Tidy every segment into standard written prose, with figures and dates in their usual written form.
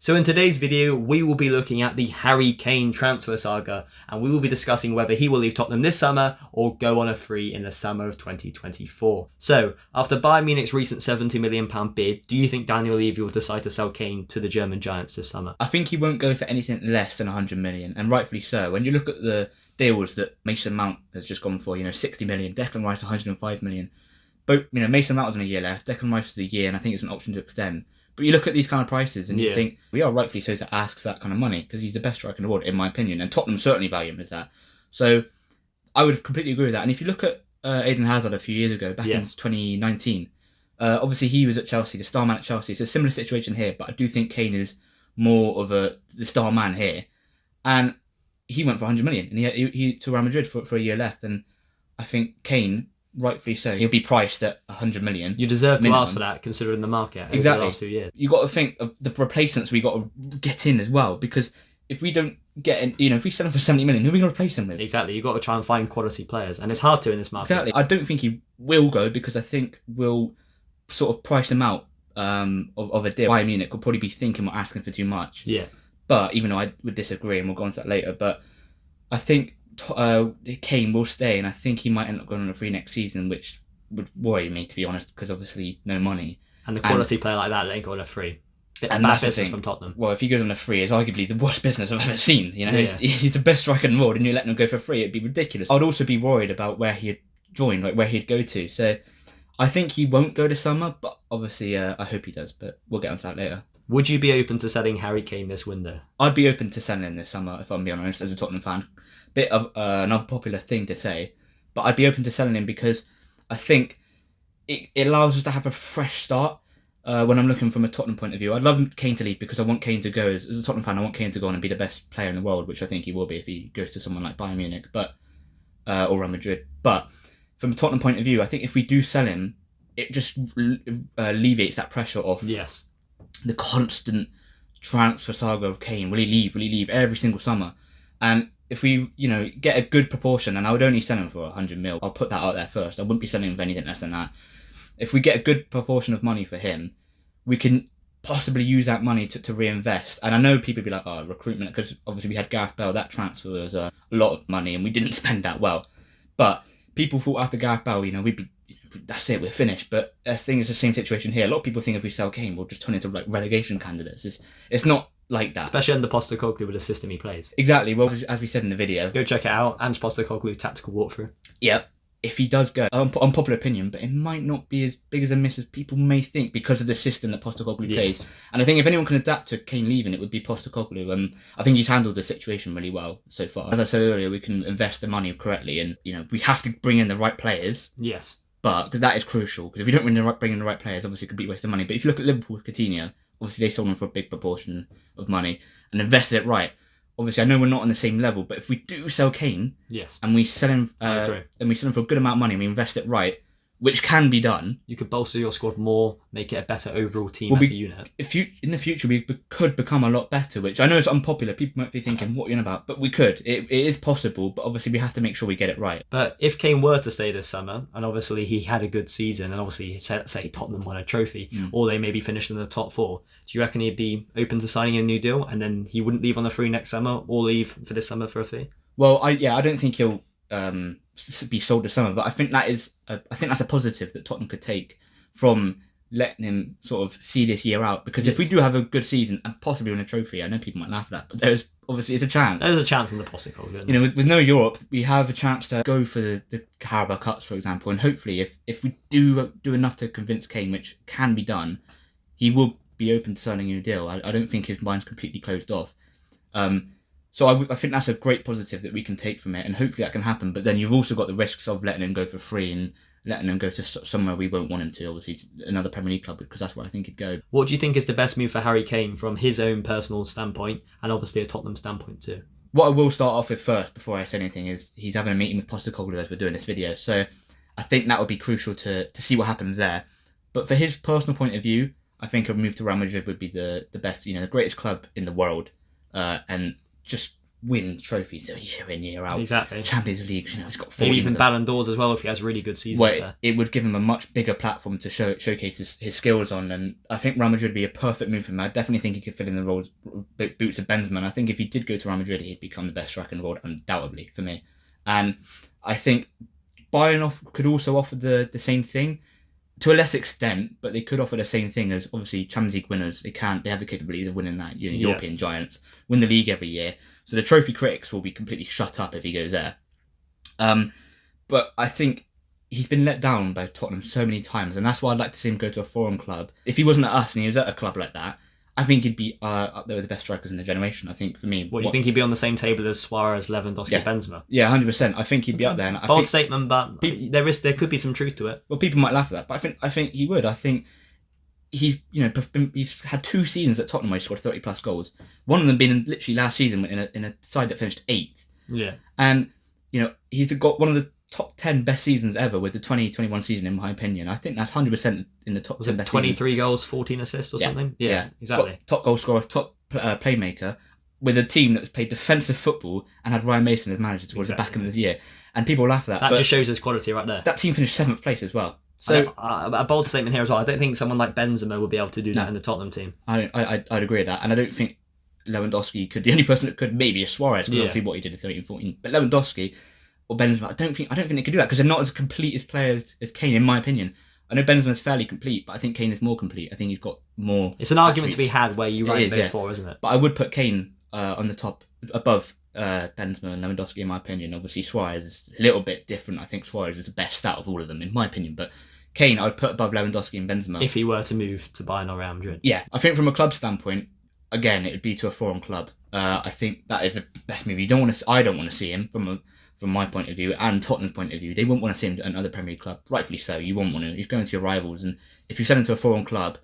So in today's video, we will be looking at the Harry Kane transfer saga, and we will be discussing whether he will leave Tottenham this summer or go on a free in the summer of 2024. So, after Bayern Munich's recent £70 million bid, do you think Daniel Levy will decide to sell Kane to the German Giants this summer? I think he won't go for anything less than 100 million, and rightfully so. When you look at the deals that Mason Mount has just gone for, 60 million, Declan Rice 105 million. But, Mason Mount was on a year left, Declan Rice was a year, and I think it's an option to extend. But you look at these kind of prices and you think, we are rightfully so to ask for that kind of money because he's the best striker in the world, in my opinion. And Tottenham certainly value him as that. So I would completely agree with that. And if you look at Eden Hazard a few years ago, back in 2019, obviously he was at Chelsea, the star man at Chelsea. It's a similar situation here, but I do think Kane is more of the star man here. And he went for 100 million and he to Real Madrid for a year left. And I think Kane, rightfully so, he'll be priced at 100 million. You deserve to ask for that, considering the market over the last few years. You got to think of the replacements we got to get in as well, because if we don't get in, if we sell him for 70 million, who are we going to replace him with? Exactly, you've got to try and find quality players, and it's hard to in this market. Exactly, I don't think he will go because I think we'll sort of price him out of a deal. Bayern Munich will probably be thinking we're asking for too much. Yeah. But even though I would disagree, and we'll go on to that later, but I think Kane will stay, and I think he might end up going on a free next season, which would worry me, to be honest, because obviously no money. And a quality player like that ain't going on a free. And bad business from Tottenham. Well, if he goes on a free, it's arguably the worst business I've ever seen. He's the best striker in the world, and you're letting him go for free. It'd be ridiculous. I'd also be worried about where he'd join, like where he'd go to. So I think he won't go this summer, but obviously I hope he does. But we'll get onto that later. Would you be open to selling Harry Kane this window? I'd be open to selling him this summer, if I'm being honest, as a Tottenham fan. Bit of an unpopular thing to say, but I'd be open to selling him because I think it allows us to have a fresh start when I'm looking from a Tottenham point of view. I'd love Kane to leave because I want Kane to go, as a Tottenham fan, I want Kane to go on and be the best player in the world, which I think he will be if he goes to someone like Bayern Munich or Real Madrid. But from a Tottenham point of view, I think if we do sell him, it just alleviates that pressure off the constant transfer saga of Kane. Will he leave? Will he leave every single summer? And if we, get a good proportion, and I would only sell him for 100 mil, I'll put that out there first. I wouldn't be selling him for anything less than that. If we get a good proportion of money for him, we can possibly use that money to reinvest. And I know people be like, recruitment, because obviously we had Gareth Bale. That transfer was a lot of money, and we didn't spend that well. But people thought after Gareth Bale, we'd be, that's it, we're finished. But I think it's the same situation here. A lot of people think if we sell Kane, we'll just turn into like relegation candidates. It's not like that. Especially under Postecoglou with the system he plays. Exactly. Well, as we said in the video, go check it out. And Postecoglou tactical walkthrough. Yep. If he does go, unpopular opinion, but it might not be as big as a miss as people may think because of the system that Postecoglou plays. And I think if anyone can adapt to Kane leaving, it would be Postecoglou. I think he's handled the situation really well so far. As I said earlier, we can invest the money correctly, and we have to bring in the right players. Yes. But because that is crucial, because if we don't bring in the right players, obviously it could be a waste of money. But if you look at Liverpool's Coutinho, obviously they sold him for a big proportion of money and invested it right. Obviously, I know we're not on the same level, but if we do sell Kane, and we sell him, for a good amount of money, and we invest it right, which can be done, you could bolster your squad more, make it a better overall team as a unit. In the future, we could become a lot better, which I know is unpopular. People might be thinking, what are you on about? But we could. It is possible, but obviously we have to make sure we get it right. But if Kane were to stay this summer, and obviously he had a good season, and obviously say Tottenham won a trophy, or they maybe finished in the top 4, do you reckon he'd be open to signing a new deal, and then he wouldn't leave on the free next summer, or leave for this summer for a fee? Well, I don't think he'll be sold this summer, but I think that's a positive that Tottenham could take from letting him sort of see this year out, because if we do have a good season and possibly win a trophy, I know people might laugh at that, but it's a chance. There's a chance in the Postecoglou. With no Europe, we have a chance to go for the Carabao Cups, for example, and hopefully if we do enough to convince Kane, which can be done, he will be open to signing a new deal. I don't think his mind's completely closed off. So I think that's a great positive that we can take from it, and hopefully that can happen. But then you've also got the risks of letting him go for free and letting him go to somewhere we won't want him to, obviously another Premier League club, because that's where I think he'd go. What do you think is the best move for Harry Kane from his own personal standpoint, and obviously a Tottenham standpoint too? What I will start off with first, before I say anything, is he's having a meeting with Postecoglou as we're doing this video. So I think that would be crucial to see what happens there. But for his personal point of view, I think a move to Real Madrid would be the best, the greatest club in the world, and just win trophies year in, year out. Exactly. Champions League, he's got 40. Maybe even Ballon d'Ors as well if he has really good seasons. Well, it would give him a much bigger platform to showcase his skills on, and I think Real Madrid would be a perfect move for him. I definitely think he could fill in the roles, boots of Benzema. And I think if he did go to Real Madrid, he'd become the best striker in the world, undoubtedly, for me. And I think Bayern could also offer the same thing, to a less extent, but they could offer the same thing as, obviously, Champions League winners. They have the capabilities of winning that. European giants win the league every year, so the trophy critics will be completely shut up if he goes there. But I think he's been let down by Tottenham so many times, and that's why I'd like to see him go to a foreign club. If he wasn't at us and he was at a club like that, I think he'd be up there with the best strikers in the generation. I think, for me, What do you think he'd be on the same table as Suarez, Lewandowski, Benzema? Yeah, 100%. I think he'd be up there. And Bold statement, but there could be some truth to it. Well, people might laugh at that, but I think he would. I think he's had 2 seasons at Tottenham where he scored 30 plus goals. One of them being literally last season in a side that finished 8th. Yeah, and he's got one of the top 10 best seasons ever with the 2021 season, in my opinion. I think that's 100% in the top 10 best 23 seasons. goals, 14 assists or something? Yeah, exactly. Top goal scorer, top playmaker, with a team that played defensive football and had Ryan Mason as manager towards the back end of the year. And people laugh at that. That just shows his quality right there. That team finished 7th place as well. So a bold statement here as well. I don't think someone like Benzema would be able to do that in the Tottenham team. I'd agree with that. And I don't think Lewandowski could. The only person that could maybe is Suarez, because obviously what he did in 13-14. But Lewandowski or Benzema, I don't think they could do that, because they're not as complete as players as Kane, in my opinion. I know Benzema's fairly complete, but I think Kane is more complete. I think he's got more. It's an argument to be had where you rank those 4, isn't it? But I would put Kane on the top, above Benzema and Lewandowski, in my opinion. Obviously, Suarez is a little bit different. I think Suarez is the best out of all of them, in my opinion. But Kane, I would put above Lewandowski and Benzema. If he were to move to Bayern or Real Madrid. Yeah, I think from a club standpoint, again, it would be to a foreign club. I think that is the best move. I don't want to see him from my point of view and Tottenham's point of view. They wouldn't want to see him at another Premier League club. Rightfully so. You wouldn't want to. He's going to your rivals, and if you send him to a foreign club,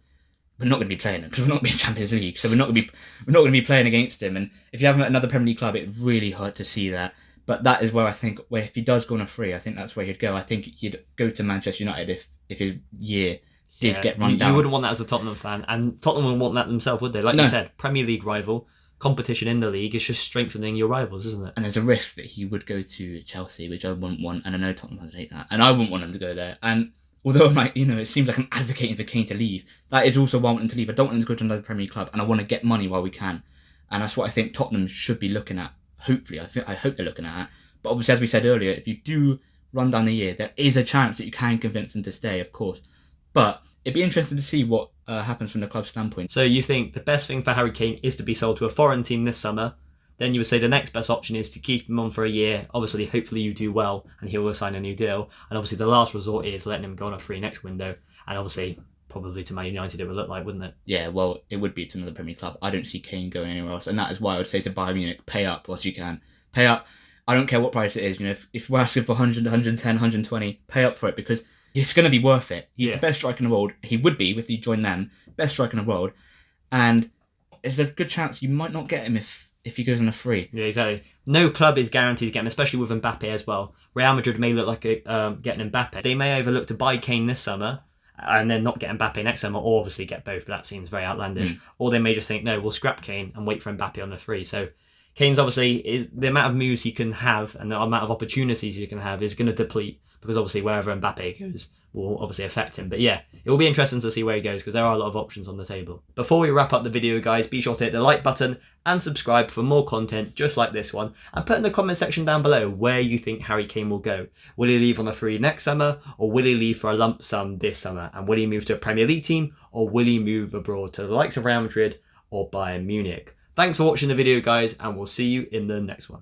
we're not going to be playing him, because we're not going to be in Champions League. So we're not going to be playing against him. And if you have him at another Premier League club, it really hurt to see that. But that is where I think, where if he does go on a free, I think that's where he'd go. I think he'd go to Manchester United if his year did get run down. You wouldn't want that as a Tottenham fan, and Tottenham wouldn't want that themselves, would they? Like you said, Premier League rival, competition in the league is just strengthening your rivals, isn't it? And there's a risk that he would go to Chelsea, which I wouldn't want, and I know Tottenham would hate that, and I wouldn't want him to go there. And although it seems like I'm advocating for Kane to leave, that is also why I want him to leave. I don't want him to go to another Premier League club, and I want to get money while we can. And that's what I think Tottenham should be looking at. Hopefully, I hope they're looking at it. But obviously, as we said earlier, if you do run down the year, there is a chance that you can convince them to stay, of course. But it'd be interesting to see what happens from the club standpoint. So you think the best thing for Harry Kane is to be sold to a foreign team this summer? Then you would say the next best option is to keep him on for a year. Obviously, hopefully you do well and he will sign a new deal. And obviously the last resort is letting him go on a free next window. And obviously, probably to Man United it would look like, wouldn't it? Yeah, well, it would be to another Premier League club. I don't see Kane going anywhere else. And that is why I would say to Bayern Munich, pay up whilst you can. Pay up. I don't care what price it is. If we're asking for 100, 110, 120, pay up for it, because it's going to be worth it. He's the best striker in the world. He would be if he joined them. Best striker in the world. And there's a good chance you might not get him if he goes on a free. Yeah, exactly. No club is guaranteed to get him, especially with Mbappe as well. Real Madrid may look like getting Mbappe. They may either look to buy Kane this summer and then not get Mbappe next summer, or obviously get both, but that seems very outlandish. Or they may just think, no, we'll scrap Kane and wait for Mbappe on the free. So Kane's obviously, is the amount of moves he can have and the amount of opportunities he can have is going to deplete, because obviously wherever Mbappe goes will obviously affect him. But yeah, it will be interesting to see where he goes, because there are a lot of options on the table. Before we wrap up the video, guys, be sure to hit the like button and subscribe for more content just like this one, and put in the comment section down below where you think Harry Kane will go. Will he leave on a free next summer, or will he leave for a lump sum this summer? And will he move to a Premier League team, or will he move abroad to the likes of Real Madrid or Bayern Munich? Thanks for watching the video, guys, and we'll see you in the next one.